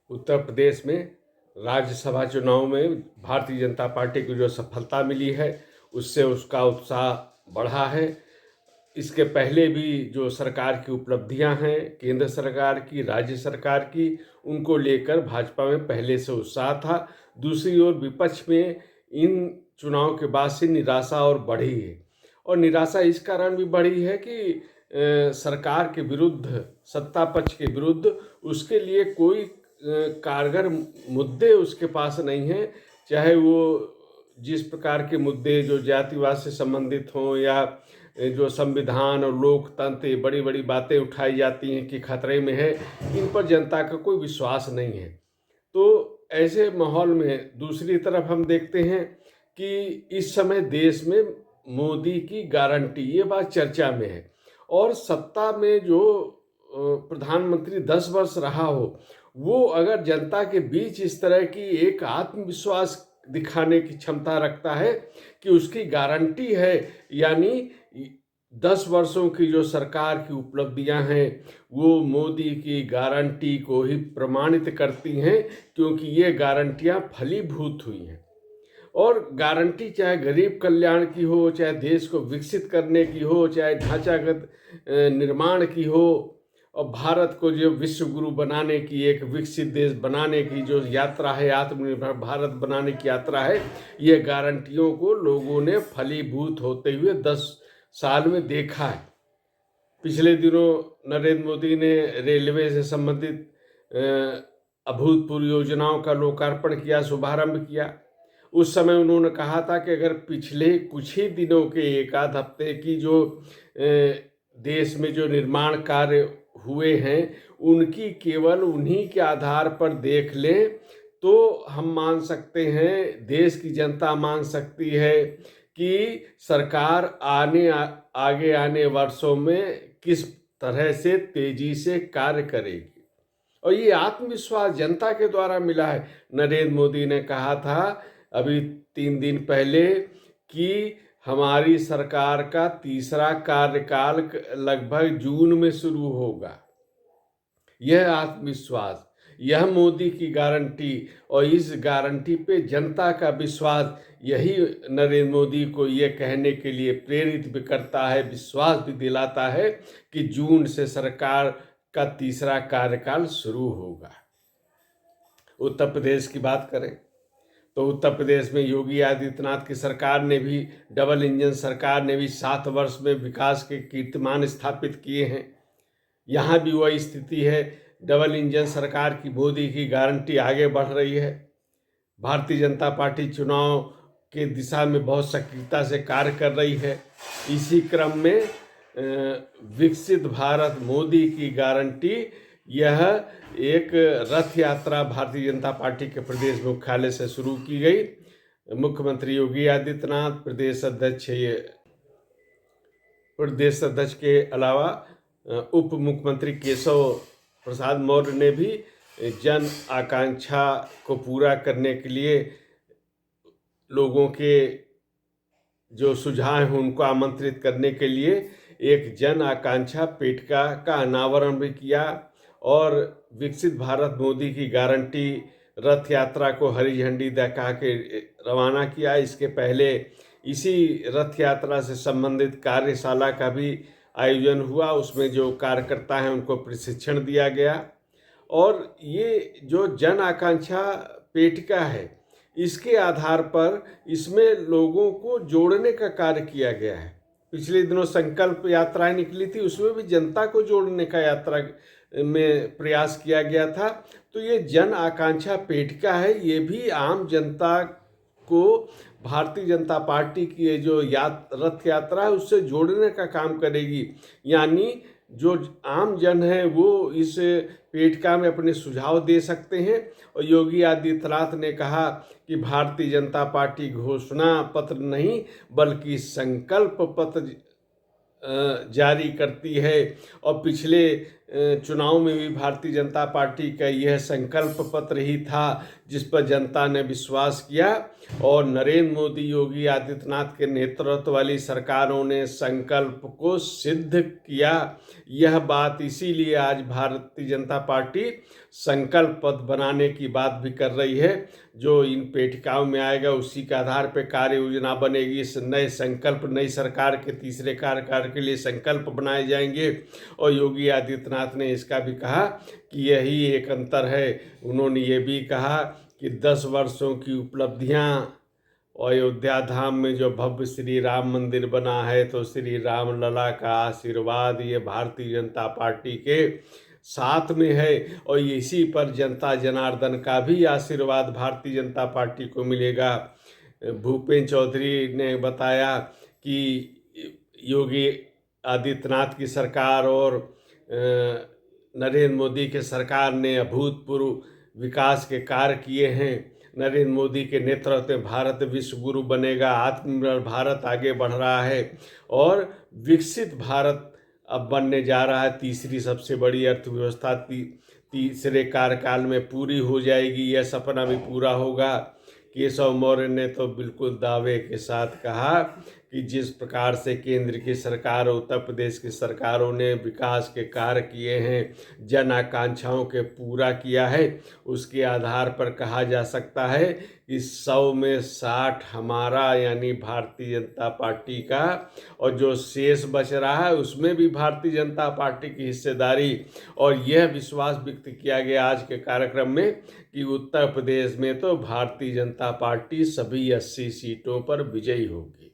उत्तर प्रदेश में राज्यसभा चुनाव में भारतीय जनता पार्टी को जो सफलता मिली है उससे उसका उत्साह बढ़ा है। इसके पहले भी जो सरकार की उपलब्धियां हैं, केंद्र सरकार की, राज्य सरकार की, उनको लेकर भाजपा में पहले से उत्साह था। दूसरी ओर विपक्ष में इन चुनाव के बाद से निराशा और बढ़ी है, और निराशा इस कारण भी बढ़ी है कि सरकार के विरुद्ध, सत्ता पक्ष के विरुद्ध उसके लिए कोई कारगर मुद्दे उसके पास नहीं हैं। चाहे वो जिस प्रकार के मुद्दे जो जातिवाद से संबंधित हों या जो संविधान और लोकतंत्र, बड़ी बड़ी बातें उठाई जाती हैं कि खतरे में है, इन पर जनता का कोई विश्वास नहीं है। तो ऐसे माहौल में दूसरी तरफ हम देखते हैं कि इस समय देश में मोदी की गारंटी, ये बात चर्चा में है, और सत्ता में जो प्रधानमंत्री 10 वर्ष रहा हो, वो अगर जनता के बीच इस तरह की एक आत्मविश्वास दिखाने की क्षमता रखता है कि उसकी गारंटी है, यानी 10 वर्षों की जो सरकार की उपलब्धियां हैं वो मोदी की गारंटी को ही प्रमाणित करती हैं, क्योंकि ये गारंटियां फलीभूत हुई हैं। और गारंटी चाहे गरीब कल्याण की हो, चाहे देश को विकसित करने की हो, चाहे ढांचागत निर्माण की हो, और भारत को जो विश्व गुरु बनाने की, एक विकसित देश बनाने की जो यात्रा है, आत्मनिर्भर भारत बनाने की यात्रा है, ये गारंटियों को लोगों ने फलीभूत होते हुए 10 साल में देखा है। पिछले दिनों नरेंद्र मोदी ने रेलवे से संबंधित अभूतपूर्व योजनाओं का लोकार्पण किया, शुभारंभ किया। उस समय उन्होंने कहा था कि अगर पिछले कुछ ही दिनों के, एक आध हफ्ते की जो देश में जो निर्माण कार्य हुए हैं उनकी केवल उन्हीं के आधार पर देख लें तो हम मान सकते हैं, देश की जनता मान सकती है कि सरकार आगे आने वर्षों में किस तरह से तेजी से कार्य करेगी। और ये आत्मविश्वास जनता के द्वारा मिला है। नरेंद्र मोदी ने कहा था अभी 3 दिन पहले कि हमारी सरकार का तीसरा कार्यकाल लगभग जून में शुरू होगा। यह आत्मविश्वास, यह मोदी की गारंटी, और इस गारंटी पे जनता का विश्वास, यही नरेंद्र मोदी को ये कहने के लिए प्रेरित भी करता है, विश्वास भी दिलाता है कि जून से सरकार का तीसरा कार्यकाल शुरू होगा। उत्तर प्रदेश की बात करें तो उत्तर प्रदेश में योगी आदित्यनाथ की सरकार ने भी, डबल इंजन सरकार ने भी 7 वर्ष में विकास के कीर्तिमान स्थापित किए हैं। यहाँ भी वही स्थिति है। डबल इंजन सरकार की, मोदी की गारंटी आगे बढ़ रही है। भारतीय जनता पार्टी चुनाव के दिशा में बहुत सक्रियता से कार्य कर रही है। इसी क्रम में विकसित भारत, मोदी की गारंटी, यह एक रथ यात्रा भारतीय जनता पार्टी के प्रदेश मुख्यालय से शुरू की गई। मुख्यमंत्री योगी आदित्यनाथ, प्रदेश अध्यक्ष के अलावा उप मुख्यमंत्री केशव प्रसाद मौर्य ने भी जन आकांक्षा को पूरा करने के लिए लोगों के जो सुझाव हैं उनको आमंत्रित करने के लिए एक जन आकांक्षा पेटिका का अनावरण भी किया, और विकसित भारत, मोदी की गारंटी रथ यात्रा को हरी झंडी दिखा के रवाना किया। इसके पहले इसी रथ यात्रा से संबंधित कार्यशाला का भी आयोजन हुआ। उसमें जो कार्यकर्ता हैं उनको प्रशिक्षण दिया गया, और ये जो जन आकांक्षा पेटिका है इसके आधार पर इसमें लोगों को जोड़ने का कार्य किया गया है। पिछले दिनों संकल्प यात्राएं निकली थी, उसमें भी जनता को जोड़ने का यात्रा में प्रयास किया गया था। तो ये जन आकांक्षा पेटिका है, ये भी आम जनता को भारतीय जनता पार्टी की ये जो रथ यात्रा है उससे जोड़ने का काम करेगी। यानी जो आम जन है वो इस पेटिका में अपने सुझाव दे सकते हैं। और योगी आदित्यनाथ ने कहा कि भारतीय जनता पार्टी घोषणा पत्र नहीं बल्कि संकल्प पत्र जारी करती है, और पिछले चुनाव में भी भारतीय जनता पार्टी का यह संकल्प पत्र ही था जिस पर जनता ने विश्वास किया और नरेंद्र मोदी, योगी आदित्यनाथ के नेतृत्व वाली सरकारों ने संकल्प को सिद्ध किया। यह बात इसीलिए आज भारतीय जनता पार्टी संकल्प पत्र बनाने की बात भी कर रही है। जो इन पेटिकाओं में आएगा उसी के आधार पर कार्य योजना बनेगी। इस नए संकल्प, नई सरकार के तीसरे कार्यकाल के लिए संकल्प बनाए जाएंगे। और योगी आदित्यनाथ ने इसका भी कहा कि यही एक अंतर है। उन्होंने ये भी कहा कि 10 वर्षों की उपलब्धियां, अयोध्या धाम में जो भव्य श्री राम मंदिर बना है, तो श्री राम लला का आशीर्वाद ये भारतीय जनता पार्टी के साथ में है और इसी पर जनता जनार्दन का भी आशीर्वाद भारतीय जनता पार्टी को मिलेगा। भूपेंद्र चौधरी ने बताया कि योगी आदित्यनाथ की सरकार और नरेंद्र मोदी के सरकार ने अभूतपूर्व विकास के कार्य किए हैं। नरेंद्र मोदी के नेतृत्व में भारत विश्व गुरु बनेगा, आत्मनिर्भर भारत आगे बढ़ रहा है और विकसित भारत अब बनने जा रहा है। तीसरी सबसे बड़ी अर्थव्यवस्था तीसरे कार्यकाल में पूरी हो जाएगी। यह सपना भी पूरा होगा। केशव मौर्य ने तो बिल्कुल दावे के साथ कहा कि जिस प्रकार से केंद्र की सरकार और उत्तर प्रदेश की सरकारों ने विकास के कार्य किए हैं, जन आकांक्षाओं के पूरा किया है, उसके आधार पर कहा जा सकता है कि 100 में 60 हमारा यानी भारतीय जनता पार्टी का और जो शेष बच रहा है उसमें भी भारतीय जनता पार्टी की हिस्सेदारी। और यह विश्वास व्यक्त किया गया आज के कार्यक्रम में कि उत्तर प्रदेश में तो भारतीय जनता पार्टी सभी 80 सीटों पर विजयी होगी।